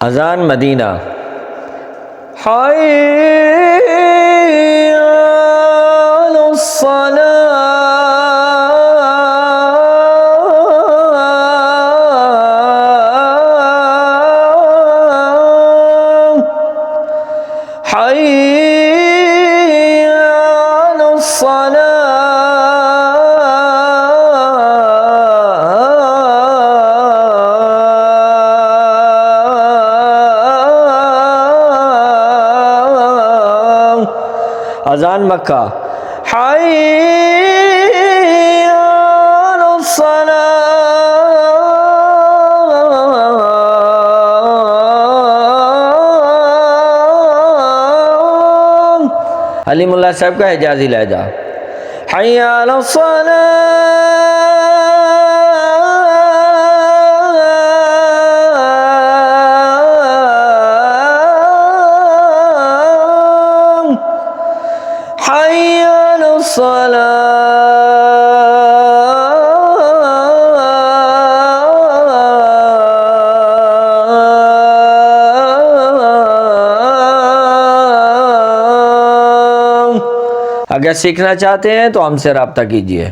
अज़ान मदीना। हय्या अलस्सलाह, हय्या अलस्सलाह। अज़ान मक्का। हय्या अलस्सलाह। अलीमुल्लाह साहब का हिजाज़ी लहजा। हय्या अलस्सलाह, हय्या अलस्सलाह। अगर सीखना चाहते हैं तो हमसे रब्ता कीजिए।